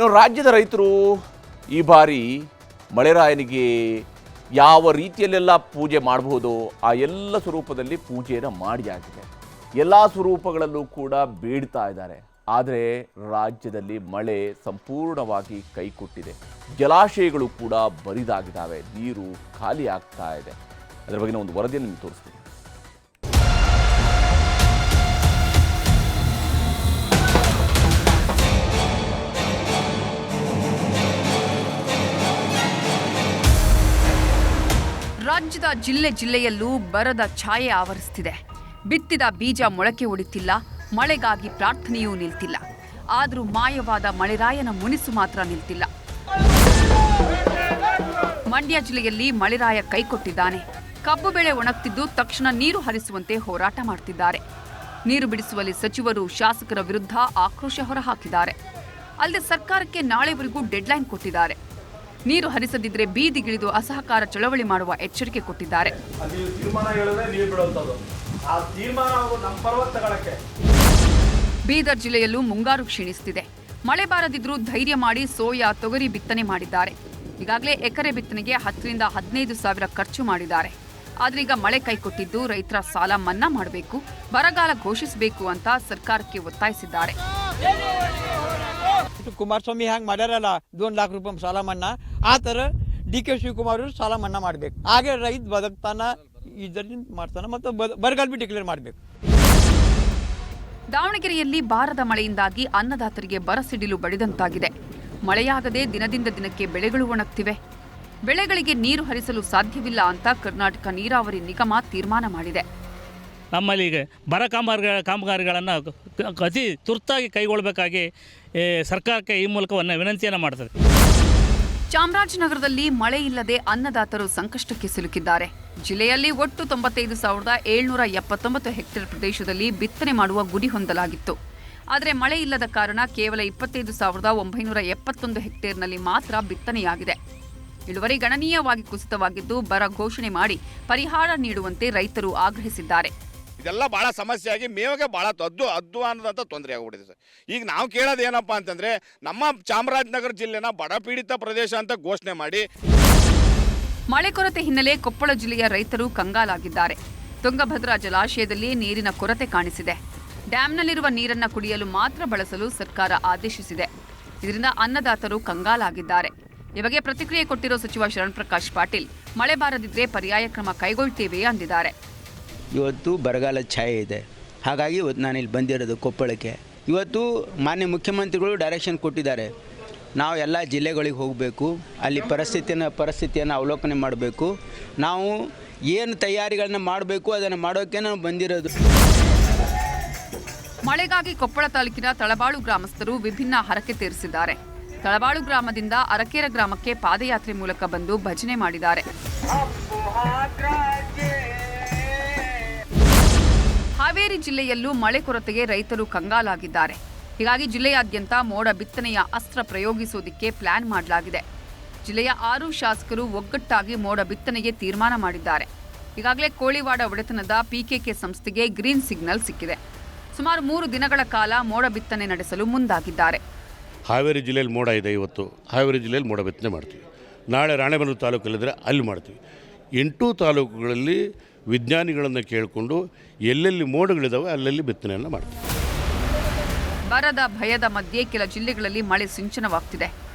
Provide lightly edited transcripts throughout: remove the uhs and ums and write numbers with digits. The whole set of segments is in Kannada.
ರಾಜ್ಯದ ರೈತರು ಈ ಬಾರಿ ಮಳೆರಾಯನಿಗೆ ಯಾವ ರೀತಿಯಲ್ಲೆಲ್ಲ ಪೂಜೆ ಮಾಡಬಹುದೋ ಆ ಎಲ್ಲ ಸ್ವರೂಪದಲ್ಲಿ ಪೂಜೆಯನ್ನು ಮಾಡಿಯಾಗಿದೆ. ಎಲ್ಲ ಸ್ವರೂಪಗಳಲ್ಲೂ ಕೂಡ ಬೇಡ್ತಾ ಇದ್ದಾರೆ. ಆದರೆ ರಾಜ್ಯದಲ್ಲಿ ಮಳೆ ಸಂಪೂರ್ಣವಾಗಿ ಕೈಕೊಟ್ಟಿದೆ. ಜಲಾಶಯಗಳು ಕೂಡ ಬರಿದಾಗಿದ್ದಾವೆ, ನೀರು ಖಾಲಿ ಆಗ್ತಾ ಇದೆ. ಅದರ ಬಗ್ಗೆ ಒಂದು ವರದಿಯನ್ನು ನಿಮಗೆ ತೋರಿಸ್ತೀನಿ. ರಾಜ್ಯದ ಜಿಲ್ಲೆಯಲ್ಲೂ ಬರದ ಛಾಯೆ ಆವರಿಸುತ್ತಿದೆ. ಬಿತ್ತಿದ ಬೀಜ ಮೊಳಕೆ ಒಡಿತಿಲ್ಲ, ಮಳೆಗಾಗಿ ಪ್ರಾರ್ಥನೆಯೂ ನಿಲ್ತಿಲ್ಲ. ಆದರೂ ಮಾಯವಾದ ಮಳೆರಾಯನ ಮುನಿಸು ಮಾತ್ರ ನಿಲ್ತಿಲ್ಲ. ಮಂಡ್ಯ ಜಿಲ್ಲೆಯಲ್ಲಿ ಮಳೆರಾಯ ಕೈಕೊಟ್ಟಿದ್ದಾನೆ. ಕಬ್ಬು ಬೆಳೆ ಒಣಗ್ತಿದ್ದು ತಕ್ಷಣ ನೀರು ಹರಿಸುವಂತೆ ಹೋರಾಟ ಮಾಡ್ತಿದ್ದಾರೆ. ನೀರು ಬಿಡಿಸುವಲ್ಲಿ ಸಚಿವರು, ಶಾಸಕರ ವಿರುದ್ಧ ಆಕ್ರೋಶ ಹೊರಹಾಕಿದ್ದಾರೆ. ಅಲ್ಲದೆ ಸರ್ಕಾರಕ್ಕೆ ನಾಳೆವರೆಗೂ ಡೆಡ್ಲೈನ್ ಕೊಟ್ಟಿದ್ದಾರೆ. ನೀರು ಹರಿಸದಿದ್ರೆ ಬೀದಿಗಿಳಿದು ಅಸಹಕಾರ ಚಳವಳಿ ಮಾಡುವ ಎಚ್ಚರಿಕೆ ಕೊಟ್ಟಿದ್ದಾರೆ. ಬೀದರ್ ಜಿಲ್ಲೆಯಲ್ಲೂ ಮುಂಗಾರು ಕ್ಷೀಣಿಸುತ್ತಿದೆ. ಮಳೆ ಬಾರದಿದ್ರೂ ಧೈರ್ಯ ಮಾಡಿ ಸೋಯಾ, ತೊಗರಿ ಬಿತ್ತನೆ ಮಾಡಿದ್ದಾರೆ. ಈಗಾಗಲೇ ಎಕರೆ ಬಿತ್ತನೆಗೆ 10ರಿಂದ 15 ಸಾವಿರ ಖರ್ಚು ಮಾಡಿದ್ದಾರೆ. ಆದ್ರೆ ಈಗ ಮಳೆ ಕೈಕೊಟ್ಟಿದ್ದು ರೈತರ ಸಾಲ ಮನ್ನಾ ಮಾಡಬೇಕು, ಬರಗಾಲ ಘೋಷಿಸಬೇಕು ಅಂತ ಸರ್ಕಾರಕ್ಕೆ ಒತ್ತಾಯಿಸಿದ್ದಾರೆ. ಕುಮಾರಸ್ವಾಮಿ ಹ್ಯಾಂಗ್ ಮಾಡ್ಯಾರಲ್ಲ 2 लाख ರೂಪಾಯಿ ಸಾಲ ಮನ್ನಾ, ಆ ಥರ DK ಶಿವಕುಮಾರ್ ಸಾಲ ಮನ್ನಾ ಮಾಡಬೇಕು. ಹಾಗೆ ರೈತ ಬದುಕ್ತಾನ, ಇದರಿಂದ ಮಾಡ್ತಾನ, ಮತ್ತು ಬರಗಾಲ ಬಿ ಡಿಕ್ಲೇರ್ ಮಾಡಬೇಕು. ದಾವಣಗೆರೆಯಲ್ಲಿ ಬಾರದ ಮಳೆಯಿಂದಾಗಿ ಅನ್ನದಾತರಿಗೆ ಬರಸಿಡಿಲು ಬಡಿದಂತಾಗಿದೆ. ಮಳೆಯಾಗದೆ ದಿನದಿಂದ ದಿನಕ್ಕೆ ಬೆಳೆಗಳು ಒಣಗ್ತಿವೆ. ಬೆಳೆಗಳಿಗೆ ನೀರು ಹರಿಸಲು ಸಾಧ್ಯವಿಲ್ಲ ಅಂತ ಕರ್ನಾಟಕ ನೀರಾವರಿ ನಿಗಮ ತೀರ್ಮಾನ ಮಾಡಿದೆ. ನಮ್ಮಲ್ಲಿ ಈಗ ಬರ ಕಾಮಗಾರಿಗಳನ್ನು ಅತಿ ತುರ್ತಾಗಿ ಕೈಗೊಳ್ಳಬೇಕಾಗಿ ಸರ್ಕಾರಕ್ಕೆ ಈ ಮೂಲಕ ವಿನಂತಿಯನ್ನು ಮಾಡ್ತದೆ. ಚಾಮರಾಜನಗರದಲ್ಲಿ ಮಳೆ ಇಲ್ಲದೆ ಅನ್ನದಾತರು ಸಂಕಷ್ಟಕ್ಕೆ ಸಿಲುಕಿದ್ದಾರೆ. ಜಿಲ್ಲೆಯಲ್ಲಿ ಒಟ್ಟು 95,779 ಹೆಕ್ಟೇರ್ ಪ್ರದೇಶದಲ್ಲಿ ಬಿತ್ತನೆ ಮಾಡುವ ಗುರಿ ಹೊಂದಲಾಗಿತ್ತು. ಆದರೆ ಮಳೆ ಇಲ್ಲದ ಕಾರಣ ಕೇವಲ 25,971 ಹೆಕ್ಟೇರ್ನಲ್ಲಿ ಮಾತ್ರ ಬಿತ್ತನೆಯಾಗಿದೆ. ಇಳುವರಿ ಗಣನೀಯವಾಗಿ ಕುಸಿತವಾಗಿದ್ದು ಬರ ಘೋಷಣೆ ಮಾಡಿ ಪರಿಹಾರ ನೀಡುವಂತೆ ರೈತರು ಆಗ್ರಹಿಸಿದ್ದಾರೆ. ಇದೆಲ್ಲ ಭಾಳ ಸಮಸ್ಯೆ ಆಗಿ ಮೇವಿಗೆ ಭಾಳ ಅಧ್ವಾನದಂಥ ತೊಂದರೆ ಆಗಿಬಿಟ್ಟಿದೆ ಸರ್. ಈಗ ನಾವು ಕೇಳೋದು ಏನಪ್ಪ ಅಂತಂದರೆ, ನಮ್ಮ ಚಾಮರಾಜನಗರ ಜಿಲ್ಲೆನ ಬಡಪೀಡಿತ ಪ್ರದೇಶ ಅಂತ ಘೋಷಣೆ ಮಾಡಿ. ಮಳೆ ಕೊರತೆ ಹಿನ್ನೆಲೆ ಕೊಪ್ಪಳ ಜಿಲ್ಲೆಯ ರೈತರು ಕಂಗಾಲಾಗಿದ್ದಾರೆ. ತುಂಗಭದ್ರಾ ಜಲಾಶಯದಲ್ಲಿ ನೀರಿನ ಕೊರತೆ ಕಾಣಿಸಿದೆ. ಡ್ಯಾಂನಲ್ಲಿರುವ ನೀರನ್ನು ಕುಡಿಯಲು ಮಾತ್ರ ಬಳಸಲು ಸರ್ಕಾರ ಆದೇಶಿಸಿದೆ. ಇದರಿಂದ ಅನ್ನದಾತರು ಕಂಗಾಲಾಗಿದ್ದಾರೆ. ಈ ಬಗ್ಗೆ ಪ್ರತಿಕ್ರಿಯೆ ಕೊಟ್ಟಿರೋ ಸಚಿವ ಶರಣ್ ಪ್ರಕಾಶ್ ಪಾಟೀಲ್, ಮಳೆ ಬಾರದಿದ್ರೆ ಪರ್ಯಾಯ ಕ್ರಮ ಕೈಗೊಳ್ತೇವೆ ಅಂದಿದ್ದಾರೆ. ಇವತ್ತು ಬರಗಾಲ ಛಾಯೆ ಇದೆ, ಹಾಗಾಗಿ ಇವತ್ತು ನಾನು ಇಲ್ಲಿ ಬಂದಿರೋದು ಕೊಪ್ಪಳಕ್ಕೆ. ಇವತ್ತು ಮಾನ್ಯ ಮುಖ್ಯಮಂತ್ರಿಗಳು ಡೈರೆಕ್ಷನ್ ಕೊಟ್ಟಿದ್ದಾರೆ, ನಾವು ಎಲ್ಲ ಜಿಲ್ಲೆಗಳಿಗೆ ಹೋಗಬೇಕು, ಅಲ್ಲಿ ಪರಿಸ್ಥಿತಿಯನ್ನು ಅವಲೋಕನೆ ಮಾಡಬೇಕು, ನಾವು ಏನು ತಯಾರಿಗಳನ್ನ ಮಾಡಬೇಕು ಅದನ್ನು ಮಾಡೋಕ್ಕೆ ನಾವು ಬಂದಿರೋದು. ಮಳೆಗಾಗಿ ಕೊಪ್ಪಳ ತಾಲೂಕಿನ ತಳಬಾಳು ಗ್ರಾಮಸ್ಥರು ವಿಭಿನ್ನ ಹರಕೆ ತೀರಿಸಿದ್ದಾರೆ. ತಳಬಾಳು ಗ್ರಾಮದಿಂದ ಅರಕೇರ ಗ್ರಾಮಕ್ಕೆ ಪಾದಯಾತ್ರೆ ಮೂಲಕ ಬಂದು ಭಜನೆ ಮಾಡಿದ್ದಾರೆ. ಹಾವೇರಿ ಜಿಲ್ಲೆಯಲ್ಲೂ ಮಳೆ ಕೊರತೆಗೆ ರೈತರು ಕಂಗಾಲಾಗಿದ್ದಾರೆ. ಹೀಗಾಗಿ ಜಿಲ್ಲೆಯಾದ್ಯಂತ ಮೋಡ ಬಿತ್ತನೆಯ ಅಸ್ತ್ರ ಪ್ರಯೋಗಿಸುವುದಕ್ಕೆ ಪ್ಲಾನ್ ಮಾಡಲಾಗಿದೆ. ಜಿಲ್ಲೆಯ 6 ಶಾಸಕರು ಒಗ್ಗಟ್ಟಾಗಿ ಮೋಡ ಬಿತ್ತನೆಗೆ ತೀರ್ಮಾನ ಮಾಡಿದ್ದಾರೆ. ಈಗಾಗಲೇ ಕೋಳಿವಾಡ ಒಡೆತನದ PKK ಸಂಸ್ಥೆಗೆ ಗ್ರೀನ್ ಸಿಗ್ನಲ್ ಸಿಕ್ಕಿದೆ. ಸುಮಾರು 3 ದಿನಗಳ ಕಾಲ ಮೋಡ ಬಿತ್ತನೆ ನಡೆಸಲು ಮುಂದಾಗಿದ್ದಾರೆ. ಹಾವೇರಿ ಜಿಲ್ಲೆಯಲ್ಲಿ ಮೋಡ ಇದೆ. ಇವತ್ತು ಹಾವೇರಿ ಜಿಲ್ಲೆಯಲ್ಲಿ ಮೋಡ ಬಿತ್ತನೆ ಮಾಡ್ತೀವಿ. ನಾಳೆ ರಾಣೆಬೆನ್ನೂರು ತಾಲೂಕಲ್ಲಿದ್ದರೆ ಅಲ್ಲಿ ಮಾಡ್ತೀವಿ. 8 ತಾಲೂಕುಗಳಲ್ಲಿ ವಿಜ್ಞಾನಿಗಳನ್ನು ಕೇಳಿಕೊಂಡು ಎಲ್ಲೆಲ್ಲಿ ಮೋಡಗಳಿದ್ದಾವೆ ಅಲ್ಲಲ್ಲಿ ಬಿತ್ತನೆಯನ್ನು ಮಾಡ್ತೀವಿ. ಬರದ ಭಯದ ಮಧ್ಯೆ ಕೆಲ ಜಿಲ್ಲೆಗಳಲ್ಲಿ ಮಳೆ ಸಿಂಚನವಾಗ್ತಿದೆ.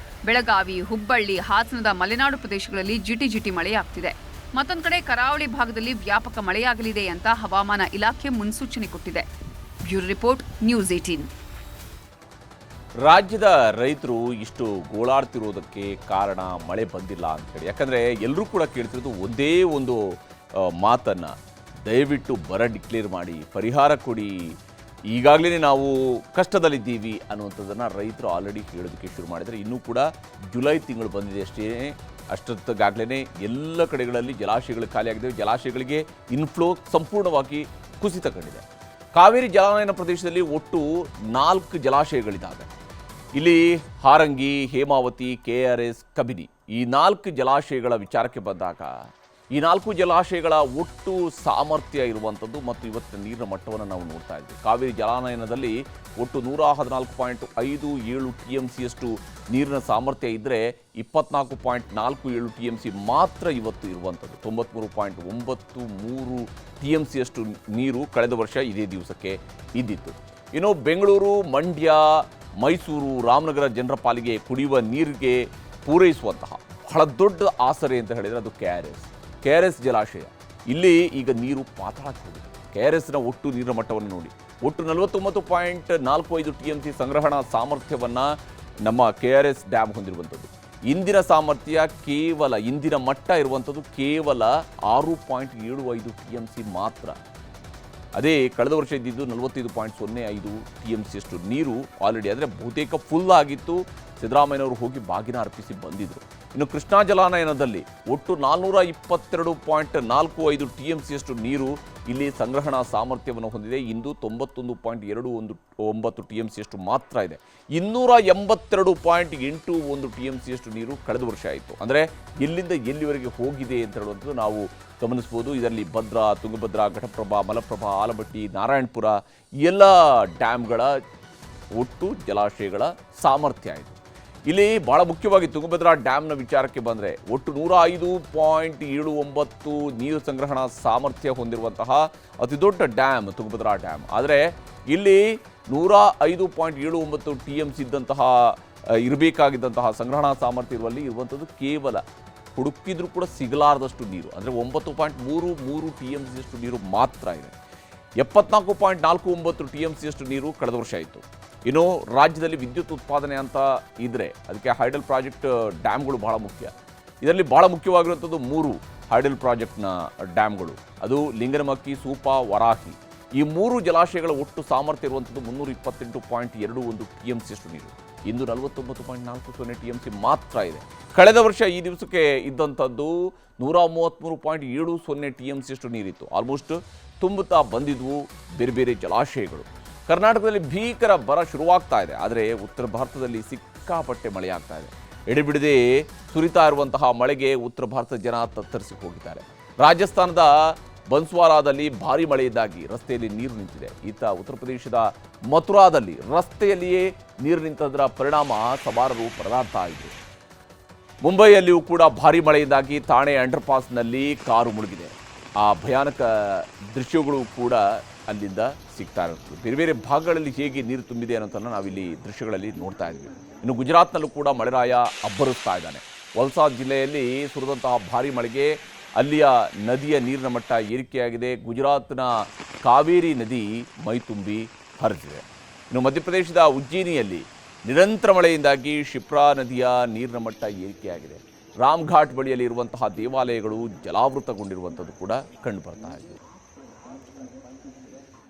ಬೆಳಗಾವಿ, ಹುಬ್ಬಳ್ಳಿ, ಹಾಸನದ ಮಲೆನಾಡು ಪ್ರದೇಶಗಳಲ್ಲಿ ಜಿಟಿ ಮಳೆಯಾಗ್ತಿದೆ. ಮತ್ತೊಂದು ಕಡೆ ಕರಾವಳಿ ಭಾಗದಲ್ಲಿ ವ್ಯಾಪಕ ಮಳೆಯಾಗಲಿದೆ ಅಂತ ಹವಾಮಾನ ಇಲಾಖೆ ಮುನ್ಸೂಚನೆ ಕೊಟ್ಟಿದೆ. Bureau report, news 18. ರಾಜ್ಯದ ರೈತರು ಇಷ್ಟು ಗೋಳಾಡ್ತಿರೋದಕ್ಕೆ ಕಾರಣ ಮಳೆ ಬಂದಿಲ್ಲ ಅಂತ ಹೇಳಿ. ಯಾಕಂದರೆ ಎಲ್ಲರೂ ಕೂಡ ಕೇಳ್ತಿರೋದು ಒಂದೇ ಒಂದು ಮಾತನ್ನು, ದಯವಿಟ್ಟು ಬರ ಡಿಕ್ಲೇರ್ ಮಾಡಿ, ಪರಿಹಾರ ಕೊಡಿ, ಈಗಾಗಲೇ ನಾವು ಕಷ್ಟದಲ್ಲಿದ್ದೀವಿ ಅನ್ನುವಂಥದ್ದನ್ನು ರೈತರು ಆಲ್ರೆಡಿ ಹೇಳೋದಕ್ಕೆ ಶುರು ಮಾಡಿದರೆ. ಇನ್ನೂ ಕೂಡ ಜುಲೈ ತಿಂಗಳು ಬಂದಿದೆ ಅಷ್ಟೊತ್ತಿಗಾಗಲೇ ಎಲ್ಲ ಕಡೆಗಳಲ್ಲಿ ಜಲಾಶಯಗಳು ಖಾಲಿಯಾಗಿದ್ದಾವೆ. ಜಲಾಶಯಗಳಿಗೆ ಇನ್ಫ್ಲೋ ಸಂಪೂರ್ಣವಾಗಿ ಕುಸಿತ ಕಂಡಿದೆ. ಕಾವೇರಿ ಜಲಾನಯನ ಪ್ರದೇಶದಲ್ಲಿ ಒಟ್ಟು 4 ಜಲಾಶಯಗಳಿದ್ದಾವೆ. ಇಲ್ಲಿ ಹಾರಂಗಿ, ಹೇಮಾವತಿ, KRS, ಕಬಿನಿ, ಈ 4 ಜಲಾಶಯಗಳ ವಿಚಾರಕ್ಕೆ ಬಂದಾಗ ಈ 4 ಜಲಾಶಯಗಳ ಒಟ್ಟು ಸಾಮರ್ಥ್ಯ ಇರುವಂಥದ್ದು ಮತ್ತು ಇವತ್ತಿನ ನೀರಿನ ಮಟ್ಟವನ್ನು ನಾವು ನೋಡ್ತಾ ಇದ್ವಿ. ಕಾವೇರಿ ಜಲಾನಯನದಲ್ಲಿ ಒಟ್ಟು 114.57 TMCಯಷ್ಟು ನೀರಿನ ಸಾಮರ್ಥ್ಯ ಇದ್ದರೆ 24.47 TMC ಮಾತ್ರ ಇವತ್ತು ಇರುವಂಥದ್ದು. 93.93 TMCಯಷ್ಟು ನೀರು ಕಳೆದ ವರ್ಷ ಇದೇ ದಿವಸಕ್ಕೆ ಇದ್ದಿತ್ತು. ಇನ್ನು ಬೆಂಗಳೂರು, ಮಂಡ್ಯ, ಮೈಸೂರು, ರಾಮನಗರ ಜನರ ಪಾಲಿಗೆ ಕುಡಿಯುವ ನೀರಿಗೆ ಪೂರೈಸುವಂತಹ ಬಹಳ ದೊಡ್ಡ ಆಸರೆ ಅಂತ ಹೇಳಿದರೆ ಅದು KRS ಜಲಾಶಯ. ಇಲ್ಲಿ ಈಗ ನೀರು ಪಾತಾಳಕ್ಕೆ ಹೋಗಿದೆ. KRSನ ಒಟ್ಟು ನೀರಿನ ಮಟ್ಟವನ್ನು ನೋಡಿ, ಒಟ್ಟು 49.45 TMC ಸಂಗ್ರಹಣಾ ಸಾಮರ್ಥ್ಯವನ್ನು ನಮ್ಮ KRS ಡ್ಯಾಮ್ ಹೊಂದಿರುವಂಥದ್ದು. ಇಂದಿನ ಸಾಮರ್ಥ್ಯ ಇಂದಿನ ಮಟ್ಟ ಇರುವಂಥದ್ದು ಕೇವಲ 6.75 TMC ಮಾತ್ರ. ಅದೇ ಕಳೆದ ವರ್ಷ ಇದ್ದಿದ್ದು 45.05 TMCಯಷ್ಟು ನೀರು ಆಲ್ರೆಡಿ, ಅಂದರೆ ಬಹುತೇಕ ಫುಲ್ ಆಗಿತ್ತು. ಸಿದ್ದರಾಮಯ್ಯನವರು ಹೋಗಿ ಬಾಗಿನ ಅರ್ಪಿಸಿ ಬಂದಿದ್ದರು. ಇನ್ನು ಕೃಷ್ಣಾ ಜಲಾನಯನದಲ್ಲಿ ಒಟ್ಟು 420.45 TMCಯಷ್ಟು ನೀರು ಇಲ್ಲಿ ಸಂಗ್ರಹಣಾ ಸಾಮರ್ಥ್ಯವನ್ನು ಹೊಂದಿದೆ. ಇಂದು 91.21 TMCಯಷ್ಟು ಮಾತ್ರ ಇದೆ. 282.81 TMCಯಷ್ಟು ನೀರು ಕಳೆದ ವರ್ಷ ಆಯಿತು. ಅಂದರೆ ಎಲ್ಲಿಂದ ಎಲ್ಲಿವರೆಗೆ ಹೋಗಿದೆ ಅಂತ ಹೇಳುವಂಥದ್ದು ನಾವು ಗಮನಿಸ್ಬೋದು. ಇದರಲ್ಲಿ ಭದ್ರಾ, ತುಂಗಭದ್ರಾ, ಘಟಪ್ರಭಾ, ಮಲಪ್ರಭಾ, ಆಲಮಟ್ಟಿ, ನಾರಾಯಣಪುರ ಎಲ್ಲ ಡ್ಯಾಮ್ಗಳ ಒಟ್ಟು ಜಲಾಶಯಗಳ ಸಾಮರ್ಥ್ಯ ಆಯಿತು. ಇಲ್ಲಿ ಭಾಳ ಮುಖ್ಯವಾಗಿ ತುಂಗಭದ್ರಾ ಡ್ಯಾಮ್ನ ವಿಚಾರಕ್ಕೆ ಬಂದರೆ ಒಟ್ಟು 105.79 ನೀರು ಸಂಗ್ರಹಣಾ ಸಾಮರ್ಥ್ಯ ಹೊಂದಿರುವಂತಹ ಅತಿ ದೊಡ್ಡ ಡ್ಯಾಮ್ ತುಂಗಭದ್ರಾ ಡ್ಯಾಮ್. ಆದರೆ ಇಲ್ಲಿ 105.79 TMC ಇದ್ದಂತಹ ಇರಬೇಕಾಗಿದ್ದಂತಹ ಸಂಗ್ರಹಣಾ ಸಾಮರ್ಥ್ಯ ಇರುವಂಥದ್ದು ಕೇವಲ ಹುಡುಕಿದ್ರೂ ಕೂಡ ಸಿಗಲಾರದಷ್ಟು ನೀರು, ಅಂದರೆ 9.33 TMCಯಷ್ಟು ನೀರು ಮಾತ್ರ ಇದೆ. 74.49 TMCಯಷ್ಟು ನೀರು ಕಳೆದ ವರ್ಷ ಇತ್ತು. ಇನ್ನು ರಾಜ್ಯದಲ್ಲಿ ವಿದ್ಯುತ್ ಉತ್ಪಾದನೆ ಅಂತ ಇದ್ದರೆ ಅದಕ್ಕೆ ಹೈಡಲ್ ಪ್ರಾಜೆಕ್ಟ್ ಡ್ಯಾಮ್ಗಳು ಬಹಳ ಮುಖ್ಯ. ಇದರಲ್ಲಿ ಬಹಳ ಮುಖ್ಯವಾಗಿರುವಂಥದ್ದು 3 ಹೈಡಲ್ ಪ್ರಾಜೆಕ್ಟ್ನ ಡ್ಯಾಮ್ಗಳು. ಅದು ಲಿಂಗನಮಕ್ಕಿ, ಸೂಪ, ವರಾಹಿ. ಈ 3 ಜಲಾಶಯಗಳ ಒಟ್ಟು ಸಾಮರ್ಥ್ಯ ಇರುವಂಥದ್ದು 328.21 TMCಯಷ್ಟು ನೀರು. ಇಂದು 49.40 TMC ಮಾತ್ರ ಇದೆ. ಕಳೆದ ವರ್ಷ ಈ ದಿವಸಕ್ಕೆ ಇದ್ದಂಥದ್ದು 133.70 TMCಯಷ್ಟು ನೀರಿತ್ತು. ಆಲ್ಮೋಸ್ಟ್ ತುಂಬುತ್ತಾ ಬಂದಿದ್ವು ಬೇರೆ ಬೇರೆ ಜಲಾಶಯಗಳು. ಕರ್ನಾಟಕದಲ್ಲಿ ಭೀಕರ ಬರ ಶುರುವಾಗ್ತಾ ಇದೆ. ಆದರೆ ಉತ್ತರ ಭಾರತದಲ್ಲಿ ಸಿಕ್ಕಾಪಟ್ಟೆ ಮಳೆಯಾಗ್ತಾ ಇದೆ. ಎಡೆಬಿಡದೆ ಸುರಿತಾ ಇರುವಂತಹ ಮಳೆಗೆ ಉತ್ತರ ಭಾರತದ ಜನ ತತ್ತರಿಸಿ ಹೋಗಿದ್ದಾರೆ. ರಾಜಸ್ಥಾನದ ಬನ್ಸ್ವಾರಾದಲ್ಲಿ ಭಾರಿ ಮಳೆಯಿಂದಾಗಿ ರಸ್ತೆಯಲ್ಲಿ ನೀರು ನಿಂತಿದೆ. ಉತ್ತರ ಪ್ರದೇಶದ ಮಥುರಾದಲ್ಲಿ ರಸ್ತೆಯಲ್ಲಿಯೇ ನೀರು ನಿಂತದರ ಪರಿಣಾಮ ಸವಾರರು ಪರದಾಡ್ತಾ ಇದ್ರು. ಮುಂಬೈಯಲ್ಲಿಯೂ ಕೂಡ ಭಾರಿ ಮಳೆಯಿಂದಾಗಿ ಥಾಣೆ ಅಂಡರ್ಪಾಸ್ನಲ್ಲಿ ಕಾರು ಮುಳುಗಿದೆ. ಆ ಭಯಾನಕ ದೃಶ್ಯಗಳು ಕೂಡ ಅಲ್ಲಿಂದ ಸಿಗ್ತಾ ಇರುತ್ತೆ. ಬೇರೆ ಬೇರೆ ಭಾಗಗಳಲ್ಲಿ ಹೇಗೆ ನೀರು ತುಂಬಿದೆ ಅನ್ನೋದನ್ನು ನಾವಿಲ್ಲಿ ದೃಶ್ಯಗಳಲ್ಲಿ ನೋಡ್ತಾ ಇದ್ವಿ. ಇನ್ನು ಗುಜರಾತ್ನಲ್ಲೂ ಕೂಡ ಮಳೆರಾಯ ಅಬ್ಬರಿಸ್ತಾ ಇದ್ದಾನೆ. ವಲ್ಸಾದ್ ಜಿಲ್ಲೆಯಲ್ಲಿ ಸುರಿದಂತಹ ಭಾರಿ ಮಳೆಗೆ ಅಲ್ಲಿಯ ನದಿಯ ನೀರಿನ ಮಟ್ಟ ಏರಿಕೆಯಾಗಿದೆ. ಗುಜರಾತ್ನ ಕಾವೇರಿ ನದಿ ಮೈತುಂಬಿ ಹರಿದಿದೆ. ಇನ್ನು ಮಧ್ಯಪ್ರದೇಶದ ಉಜ್ಜಯಿನಿಯಲ್ಲಿ ನಿರಂತರ ಮಳೆಯಿಂದಾಗಿ ಶಿಪ್ರಾ ನದಿಯ ನೀರಿನ ಮಟ್ಟ ಏರಿಕೆಯಾಗಿದೆ. ರಾಮ್ಘಾಟ್ ಬಳಿಯಲ್ಲಿ ಇರುವಂತಹ ದೇವಾಲಯಗಳು ಜಲಾವೃತಗೊಂಡಿರುವಂಥದ್ದು ಕೂಡ ಕಂಡು ಬರ್ತಾ ಇದೆ.